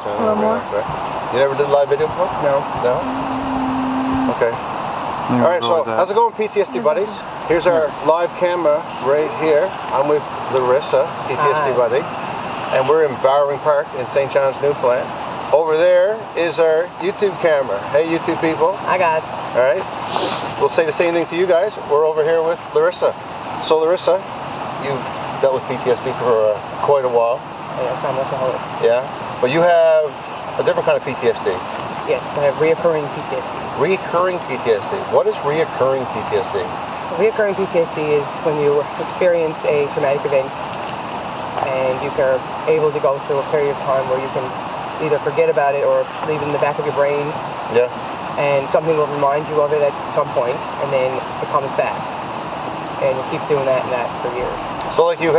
A little more. Right? You never did live video before? No. No? Okay. All right, so how's it going, PTSD Buddies? Here's our live camera right here. I'm with Larissa, PTSD Buddy, and we're in Bowring Park in St. John's, Newfoundland. Over there is our YouTube camera. Hey, YouTube people. I got it. All right. We'll say the same thing to you guys. We're over here with Larissa. So, Larissa, you've dealt with PTSD for quite a while. Yes, I'm alcoholic. Yeah, but you have a different kind of PTSD. Yes, I have reoccurring PTSD. Reoccurring PTSD. What is reoccurring PTSD? Reoccurring PTSD is when you experience a traumatic event and you are able to go through a period of time where you can either forget about it or leave it in the back of your brain. Yeah. And something will remind you of it at some point, and then it comes back. And it keeps doing that and that for years. So like you've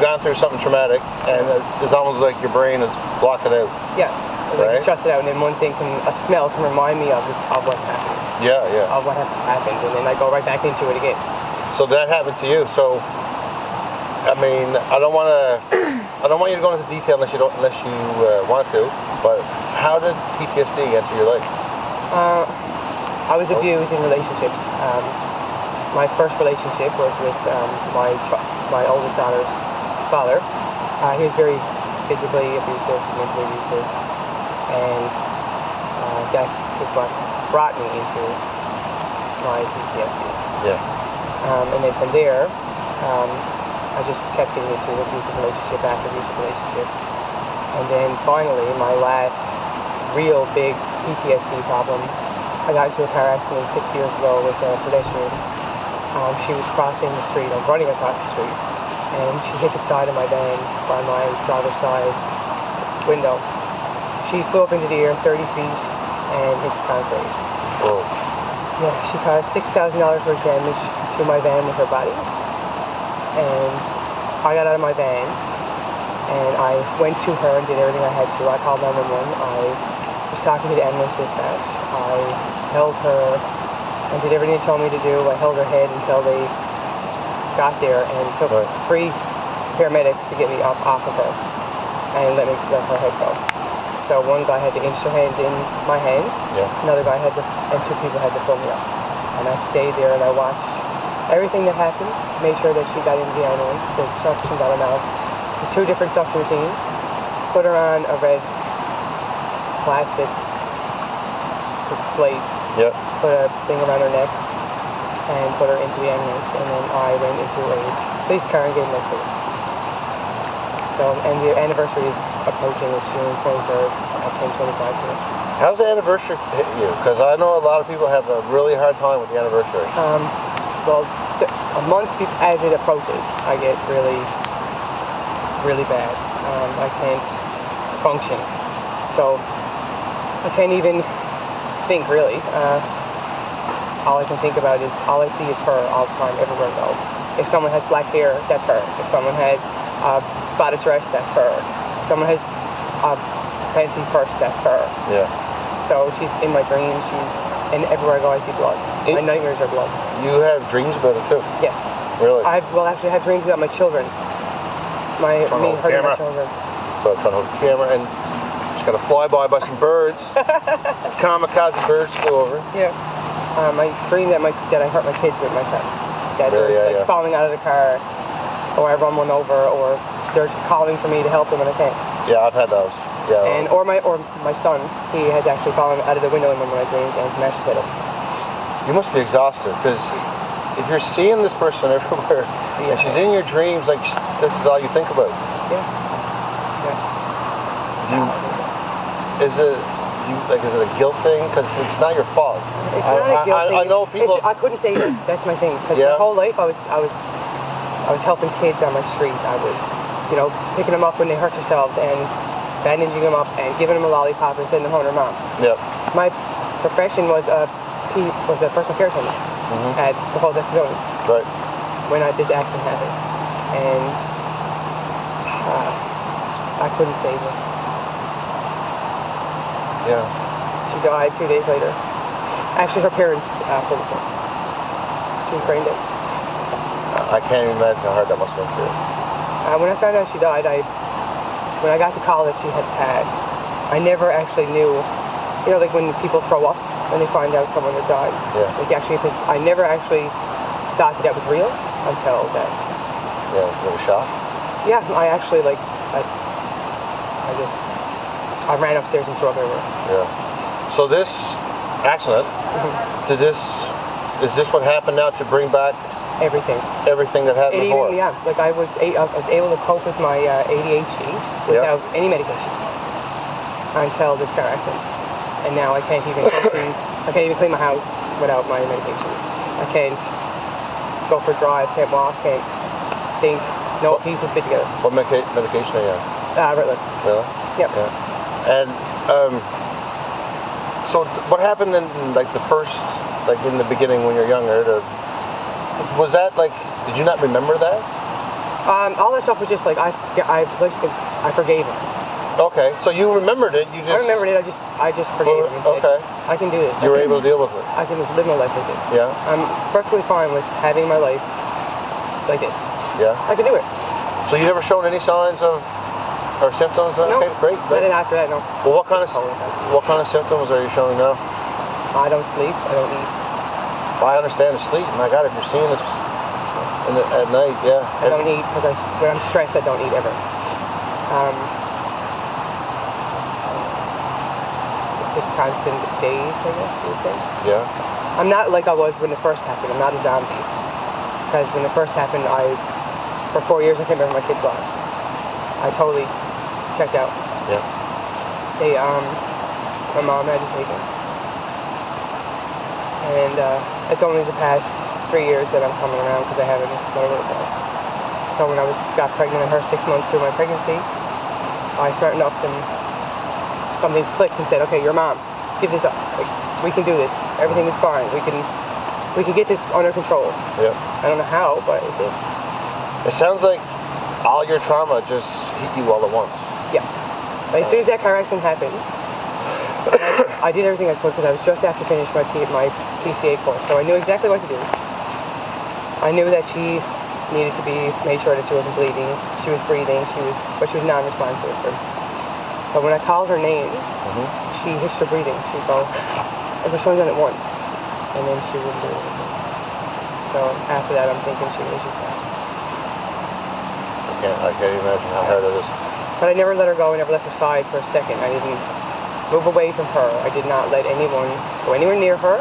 gone through something traumatic, and it's almost like your brain is blocking it out. Yeah. Right? It shuts it out, and then one thing a smell can remind me of what's happened. Yeah, yeah. Of what happened, and then I go right back into it again. So that happened to you. So, I mean, I don't want you to go into detail unless you want to. But how did PTSD enter your life? I was abused in relationships. My first relationship was with my oldest daughter's father. He was very physically abusive, mentally abusive, and that is what brought me into my PTSD. Yeah. And then from there, I just kept getting into abusive relationship after abusive relationship. And then finally, my last real big PTSD problem, I got into a car accident 6 years ago with a pedestrian. She was crossing the street, I was running across the street, and she hit the side of my van by my driver's side window. She flew up into the air 30 feet and hit the concrete. Whoa. Yeah, she caused $6,000 worth of damage to my van with her body. And I got out of my van and I went to her and did everything I had to. I called 911. I was talking to the ambulance dispatch. I held her and did everything they told me to do. I held her head until they got there and took 3 paramedics to get me off of her and let her head go. So one guy had to inch their hands in my hands. Yeah. Another guy and 2 people had to pull me up. And I stayed there and I watched everything that happened, made sure that she got into the ambulance, the suction got her mouth, 2 different suction routines, put her on a red plastic plate, put a thing around her neck, and put her into the ambulance, and then I went into a police car and gave her a So, and the anniversary is approaching, it's June 23rd at 10:25 p.m. How's the anniversary hit you? Because I know a lot of people have a really hard time with the anniversary. Well, a month as it approaches, I get really, really bad. I can't function. So, I can't even think, really. All I can think about is, all I see is her all the time, everywhere I go. If someone has black hair, that's her. If someone has a spotted dress, that's her. If someone has a fancy purse, that's her. Yeah. So she's in my dreams, and everywhere I go I see blood. My nightmares are blood. You have dreams about it too? Yes. Really? Actually I have dreams about my children. Me hurting my children. So I'm trying to hold the camera and just got to fly by some birds. Some kamikaze birds flew over. Yeah. I dream that I hurt my kids with my son. That they're falling out of the car, or I run one over, or they're calling for me to help them and I can't. Yeah, I've had those. Yeah. And or my son, he has actually fallen out of the window in one of my dreams and smashed his head up. You must be exhausted, because if you're seeing this person everywhere and she's in your dreams, like this is all you think about. Yeah. Is it a guilt thing? Because it's not your fault. It's not a guilt thing. I know people. I couldn't say that. That's my thing. Because my whole life I was helping kids on my street. I was, picking them up when they hurt themselves and bandaging them up and giving them a lollipop and sending them home to their mom. Yep. My profession was a personal care attendant at the whole disability. Right. When this accident happened, and I couldn't save her. Yeah. She died 2 days later. Actually, her parents pulled the pin. She was brain dead. I can't even imagine how hard that must have been for you. When I found out she died, I when I got to college, she had passed. I never actually knew, like when people throw up when they find out someone had died. Yeah. Like actually, I never actually thought that was real until that. Yeah, was it a shock? Yeah, I actually I ran upstairs and threw up everywhere. Yeah. So this accident, is this what happened now to bring back everything that happened before? Even, yeah, like I was able to cope with my ADHD without any medication until this car accident, and now I can't even clean my house without my medication. I can't go for a drive, can't walk, can't think. No pieces fit together. What medication are you on? Ritalin. Really? Yep. Yeah. And so what happened in like the first, like in the beginning when you're younger? Was that like? Did you not remember that? All that stuff was just like I forgave him. Okay, so you remembered it. I remembered it. I just forgave him. And said, I can do this. You were able to deal with it. I can live my life like this. Yeah. I'm perfectly fine with having my life like this. Yeah. I can do it. So you never shown any signs of or symptoms? No. Okay, great. But then after that, no. Well, what kind of symptoms are you showing now? I don't sleep. I don't eat. Well, I understand the sleep. My God, if you're seeing this at night, yeah. I don't eat because when I'm stressed, I don't eat ever. It's just constant days, I guess you would say. Yeah. I'm not like I was when it first happened. I'm not a zombie. Because when it first happened, for 4 years, I can't remember my kids' lives. I totally checked out. Yeah. My mom had to take him. And it's only the past 3 years that I'm coming around because I haven't let her go. So when I got pregnant and her 6 months through my pregnancy, I smartened up and something clicked and said, okay, you're a mom. Give this up. Like, we can do this. Everything is fine. We can get this under control. Yeah. I don't know how, but it did. It sounds like all your trauma just hit you all at once. Yeah. But as soon as that car accident happened, I did everything I could because I was just after finishing my PCA course, so I knew exactly what to do. I knew that she needed to be made sure that she wasn't bleeding. She was breathing, but she was non-responsive at first. But when I called her name, she hitched her breathing. She'd go, and she only done it once, and then she wouldn't do it again. So after that, I'm thinking she's fine. I can't imagine how hard it is. But I never let her go. I never left her side for a second. I didn't move away from her. I did not let anyone go anywhere near her.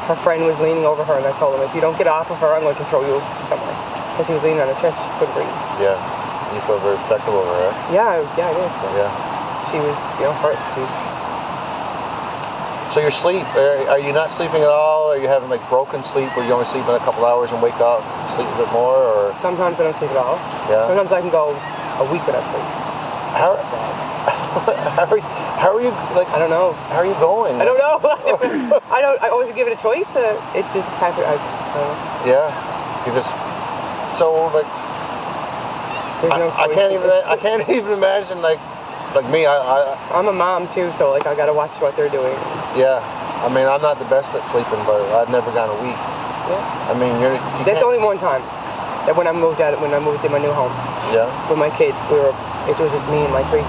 Her friend was leaning over her, and I told him, if you don't get off of her, I'm going to throw you somewhere. Because he was leaning on her chest, she couldn't breathe. Yeah. You feel very respectable over her, right? Yeah, I did. Yeah. She was, hurt. So your sleep, are you not sleeping at all? Are you having like broken sleep where you only sleep in a couple hours and wake up, sleep a bit more, or? Sometimes I don't sleep at all. Yeah. Sometimes I can go a week without sleep. How are you, like, I don't know. How are you going? I don't know. I always give it a choice. It just happened. I don't know. Yeah. You just, so like, There's no choice. I can't even imagine like me, I'm a mom too, so like I gotta watch what they're doing. Yeah, I mean I'm not the best at sleeping, but I've never gone a week. Yeah. I mean That's only one time. That when I moved in my new home. Yeah. With my kids, it was just me and my two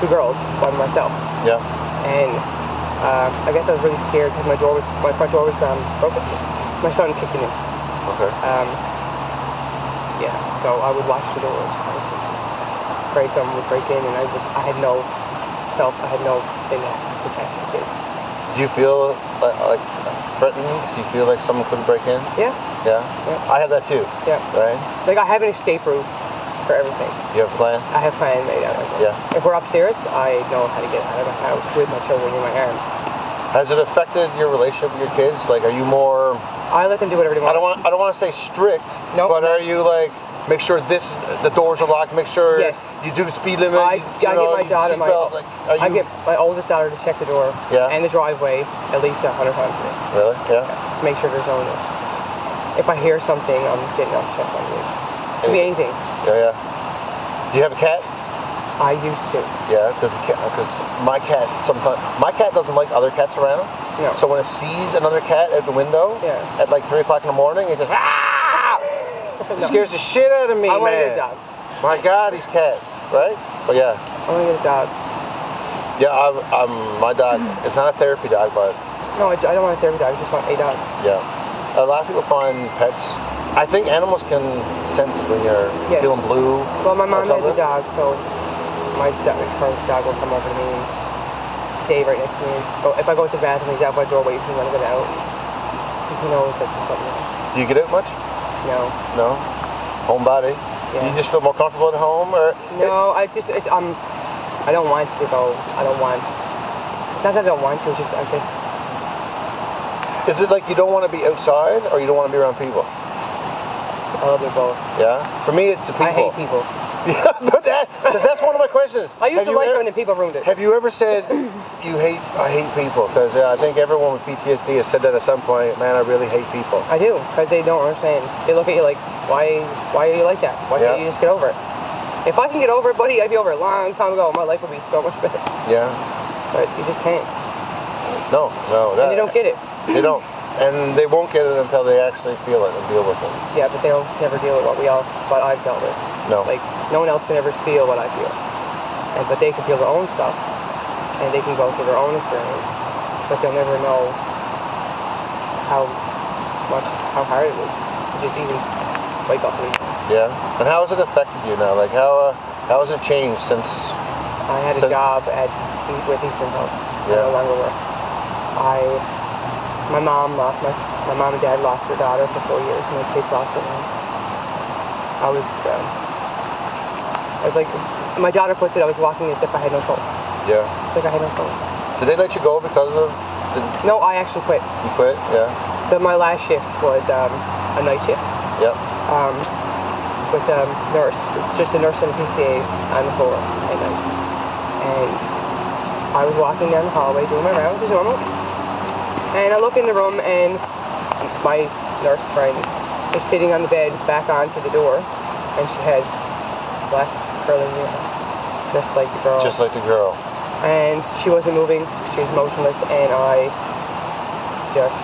girls by myself. Yeah. And I guess I was really scared because my front door was broken. My son kicked it in. Okay. Yeah. So I would watch the doors. Pray someone would break in, and I had no thing to protect my kids. Do you feel like threatened? Do you feel like someone could break in? Yeah. Yeah? I have that too. Yeah. Right? Like I have an escape route for everything. You have a plan? I have a plan made out. Yeah. If we're upstairs, I know how to get out of the house with my children in my arms. Has it affected your relationship with your kids? Like, are you more? I let them do whatever they want. I don't want to say strict. No. But are you like? Make sure the doors are locked. Make sure you do the speed limit. I get my daughter, I get my oldest daughter to check the door and the driveway at least 100 times a day. Really? Yeah. Make sure there's no one else. If I hear something, I'm getting off check on it. Could be anything. Yeah. Do you have a cat? I used to. Yeah, because my cat doesn't like other cats around. No. So when it sees another cat at the window at like 3 o'clock in the morning, it just It scares the shit out of me, I want man. a dog. My God, these cats, right? But yeah. I want to get a dog. Yeah, my dog, it's not a therapy dog, but... No, I don't want a therapy dog. I just want a dog. Yeah. A lot of people find pets... I think animals can sense it when you're feeling blue. Well, my mom has a dog, so her dog will come over to me and stay right next to me. So if I go to the bathroom, he's out my door waiting for me when I get out. He knows that there's something. Do you get out much? No. No? Homebody? Yeah. You just feel more comfortable at home, or? No, I don't want to go. It's not that I don't want to. It's just Is it like you don't want to be outside, or you don't want to be around people? I love them both. Yeah. For me, it's the people. I hate people. Yeah, because that's one of my questions. I used to like when the people ruined it. Have you ever said I hate people? Because I think everyone with PTSD has said that at some point. Man, I really hate people. I do, because they don't understand. They look at you like, why are you like that? Why can't you just get over it? If I can get over it, buddy, I'd be over it a long time ago. My life would be so much better. Yeah. But you just can't. No. And they don't get it. They don't. And they won't get it until they actually feel it and deal with it. Yeah, but they don't never deal with what I've dealt with. No. Like, no one else can ever feel what I feel. But they can feel their own stuff. And they can go through their own experience. But they'll never know how hard it is to just even wake up and... Yeah. And how has it affected you now? Like, how has it changed since... I had a job with Eastern Health. I no longer work. My mom and dad lost their daughter for 4 years, and my kids lost their mom. I was like, my daughter put it, I was walking as if I had no soul. Yeah. It's like I had no soul. Did they let you go because of... No, I actually quit. You quit? Yeah. My last shift was a night shift. Yep. With a nurse. It's just a nurse and a PCA on the floor at night. And I was walking down the hallway doing my rounds as normal. And I look in the room and my nurse friend was sitting on the bed back onto the door, and she had black curly hair, just like the girl. Just like the girl. And she wasn't moving, she was motionless, and I just...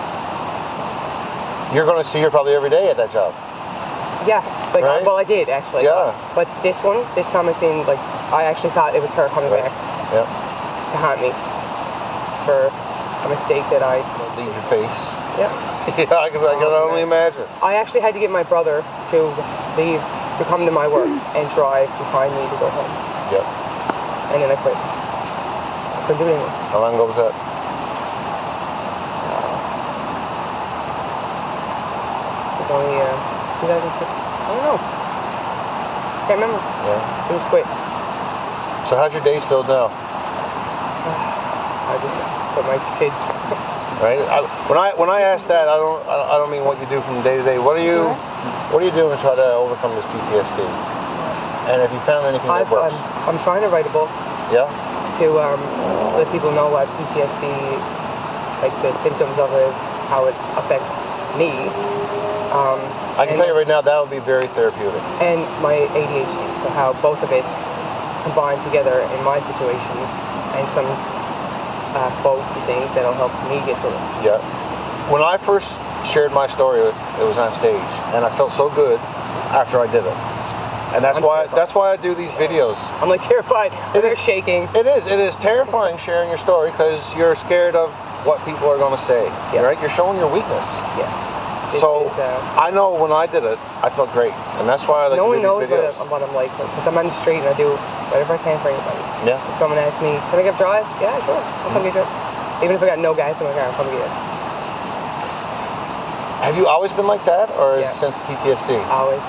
You're going to see her probably every day at that job. Yeah, like, right? Well, I did actually. Yeah. But this time I seen, like, I actually thought it was her coming back to haunt me for a mistake that I... Leave your face. Yeah. Yeah, I can only imagine. I actually had to get my brother to leave, to come to my work and drive behind me to go home. Yep. And then I quit. I couldn't do anything. How long ago was that? It was only 2006. I don't know. Can't remember. Yeah. It was quick. So how's your days filled now? I just put my kids. Right. When I ask that, I don't mean what you do from day to day. What are you doing to try to overcome this PTSD? And have you found anything that works? I'm trying to write a book. Yeah. To let people know what PTSD, like the symptoms of it, how it affects me. I can tell you right now that would be very therapeutic. And my ADHD, so how both of it combined together in my situation, and some quotes and things that'll help me get through it. Yeah. When I first shared my story, it was on stage, and I felt so good after I did it. And that's why I do these videos. I'm like terrified. They're shaking. It is terrifying sharing your story because you're scared of what people are going to say. Yeah. Right? You're showing your weakness. Yeah. So I know when I did it, I felt great, and that's why I like to do these videos. No one knows what I'm like, because I'm on the street and I do whatever I can for anybody. Yeah. If someone asks me, "Can I get a drive?" Yeah, sure. I'll come get you. Even if I got no gas in my car, I'll come get it. Have you always been like that, or is it since the PTSD? Always.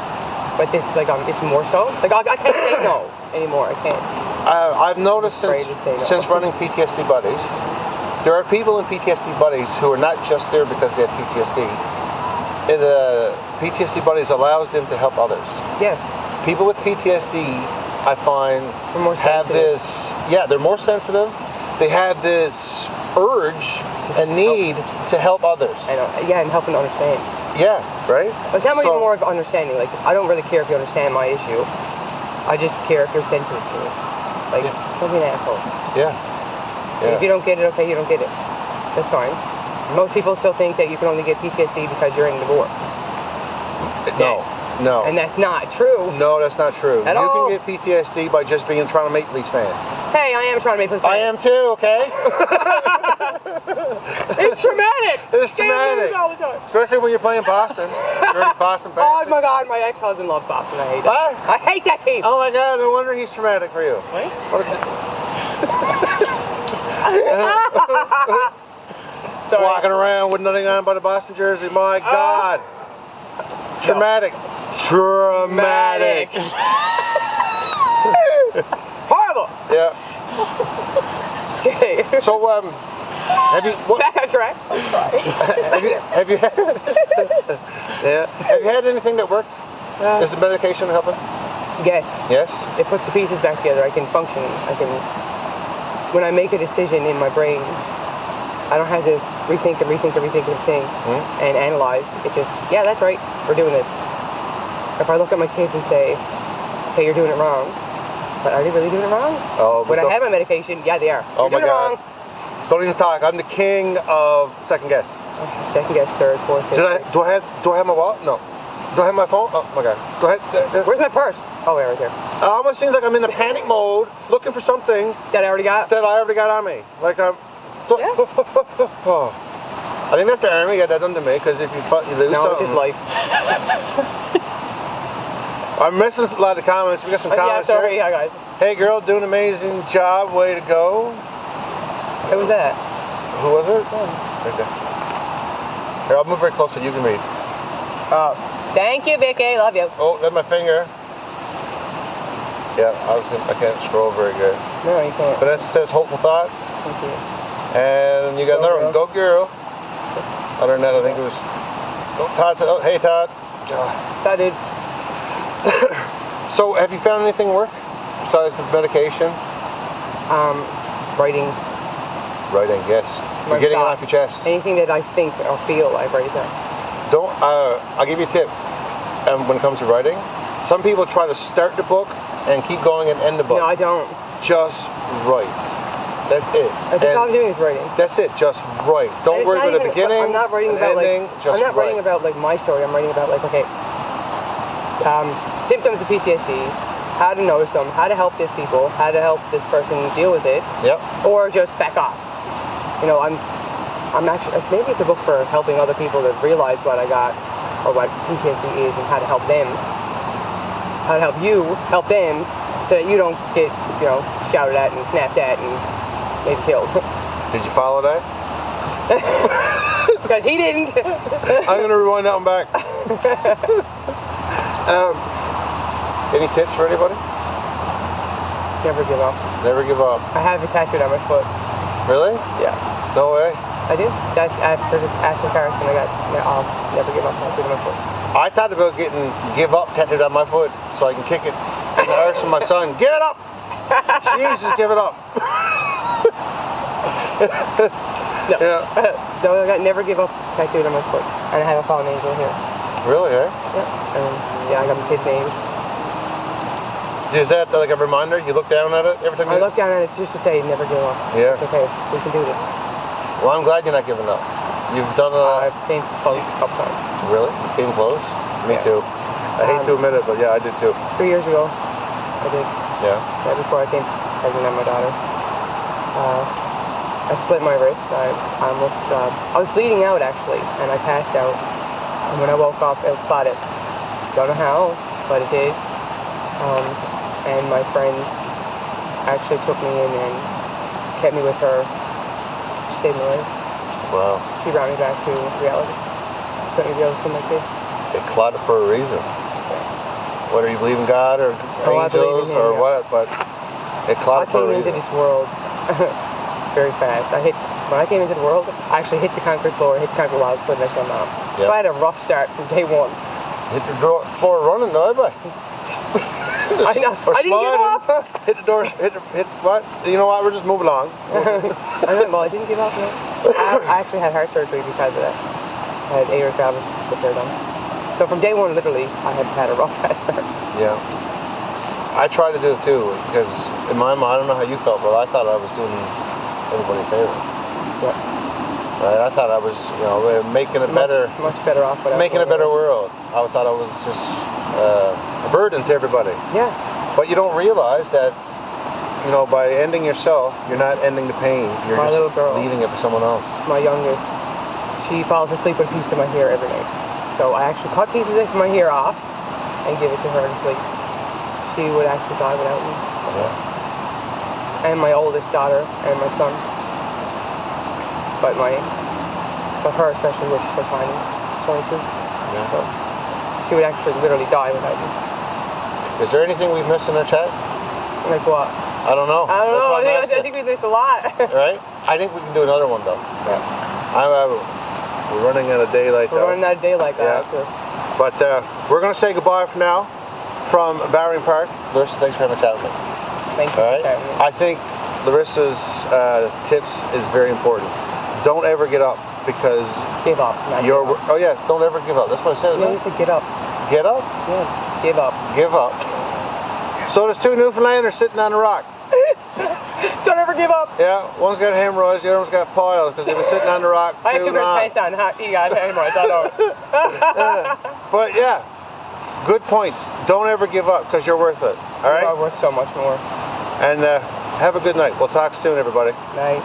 But this, like, it's more so. Like, I can't say no anymore. I can't. I've noticed since running PTSD Buddies, there are people in PTSD Buddies who are not just there because they have PTSD. PTSD Buddies allows them to help others. Yes. People with PTSD, I find, have this. Yeah, they're more sensitive. They have this urge and need to help others. And helping to understand. Yeah, right? But it's not even more of understanding. Like, I don't really care if you understand my issue. I just care if you're sensitive to it. Like, don't be an asshole. Yeah. If you don't get it, okay, you don't get it. That's fine. Most people still think that you can only get PTSD because you're in the war. No. No. And that's not true. No, that's not true. At all. You can get PTSD by just trying to make Leafs fan. Hey, I am trying to make this. I am too, okay? It's traumatic. It's traumatic. All the time. Especially when you're playing Boston. You're a Boston fan. Oh my God, my ex-husband loves Boston. I hate that. What? I hate that team. Oh my God, no wonder he's traumatic for you. What? Sorry. Walking around with nothing on but a Boston jersey, my God. Traumatic. Traumatic. Horrible. Yeah. Okay. So, have you Back on track. have you had yeah? Have you had anything that worked? Is the medication helping? Yes. Yes. It puts the pieces back together. I can function. When I make a decision in my brain, I don't have to rethink and analyze. It just, yeah, that's right. We're doing this. If I look at my kids and say, hey, you're doing it wrong, but are they really doing it wrong? Oh, when I have my medication, yeah, they are. Oh You're my doing God. it wrong. Don't even talk. I'm the king of second guess. Second guess, third, fourth, fifth. Do I have my wallet? No. Do I have my phone? Oh my God. Go ahead. Where's my purse? Oh, right there. It almost seems like I'm in a panic mode, looking for something That I already got? that I already got on me. Like I'm. Yeah. Oh. I think that's the army got that done to me, because if you lose No, something. it's just life. I'm missing a lot of comments. We got some Yeah, comments sorry, here. yeah, guys. Hey girl, doing an amazing job. Way to go. Who was that? Who was it? Right there. Here, I'll move very close so you can read. Thank you, Vicky. Love you. Oh, that's my finger. Yeah, I can't scroll very good. No, you can't. Vanessa says hopeful thoughts. Thank you. And you got another one. Go girl. Other than that, I think it was. Oh, Todd said, oh, hey Todd. Bye, dude. So, have you found anything work besides the medication? Writing. Writing, yes. You're getting it off your chest. Anything that I think or feel, I write it down. Don't. I'll give you a tip. When it comes to writing, some people try to start the book and keep going and end the book. No, I don't. Just write. That's it. That's all I'm doing is writing. That's it. Just write. Don't worry about the beginning. I'm not writing about ending, I'm not writing about like my story. I'm writing about like, okay, symptoms of PTSD, how to notice them, how to help these people, how to help this person deal with it. Yep. Or just back off. You know, I'm actually, maybe it's a book for helping other people to realize what I got or what PTSD is and how to help them, how to help you help them, so that you don't get, you know, shouted at and snapped at and maybe killed. Did you follow that? Because he didn't. I'm gonna rewind that one back. Any tips for anybody? Never give up. Never give up. I have it tattooed on my foot. Really? Yeah. No way. I do. That's after Paris when I got never give up tattooed on my foot. I thought about getting give up tattooed on my foot so I can kick it in the arse of my son. Give it up! Jesus, give it up. No. Yeah. No, I got never give up tattooed on my foot. And I have a fallen angel here. Really, eh? Yeah. And yeah, I got my kid's name. Is that like a reminder? You look down at it every time I you look down at it just to say never give up. Yeah. It's okay. We can do this. Well, I'm glad you're not giving up. You've done I've came close a couple times. Really? You came close? Me Yeah. too. I hate to admit it, but yeah, I did too. 3 years ago, I did. Yeah. Right before I came pregnant on my daughter. I split my wrist. I almost, I was bleeding out actually, and I passed out. And when I woke up, it spotted. Don't know how, but it did. And my friend actually took me in and kept me with her. She saved my life. Wow. She brought me back to reality. Let me be able to see my kids. It clotted for a reason. Whether you believe in God or I believe angels in him, or yeah. what, but it clotted for a I came reason. into this world very fast. When I came into the world, I actually hit the concrete floor, hit the concrete wall, put next to my mom. Yep. So I had a rough start from day one. Hit the floor running, though, but. I know. I didn't give up. Hit the door. Hit what? You know what? We're just moving along. I didn't give up. No. I actually had heart surgery because of that. I had aortic valve repair done. So from day one, literally, I had a rough start. Yeah. I tried to do it too because in my mind, I don't know how you felt, but I thought I was doing everybody a favor. Yeah. Right? I thought I was, making it better. Much better off. Making a better world. I thought I was just a burden to everybody. Yeah. But you don't realize that, you know, by ending yourself, you're not ending the pain. You're My just little girl, leaving it for someone else. my youngest, she falls asleep with a piece of my hair every night. So I actually cut pieces of my hair off and give it to her to sleep. She would actually die without me. Yeah. And my oldest daughter and my son. But her especially, which is so tiny, she's 22. Yeah. So she would actually literally die without me. Is there anything we've missed in our chat? Like what? I don't know. I don't know. That's I think we do this a lot. Right? I think we can do another one though. Yeah. We're running out of daylight though. We're running out of daylight, guys. Yeah. But we're going to say goodbye for now from Bowring Park. Larissa, thanks for having a chat with me. Thank you. All right. I think Larissa's tips is very important. Don't ever get up because Give up. you're. Give up. Oh yeah, Don't ever give up. That's what I said. Yeah, you said get up. Get up? Yeah. Give up. Give up. So there's two Newfoundlanders sitting on a rock. Don't ever give up. Yeah, one's got hemorrhoids, the other one's got piles because they've been sitting on the rock I had too 2 pairs of long. pants on. He got hemorrhoids. I don't. But yeah, good points. Don't ever give up because you're worth it. All You are right? worth so much more. And have a good night. We'll talk soon, everybody. Night.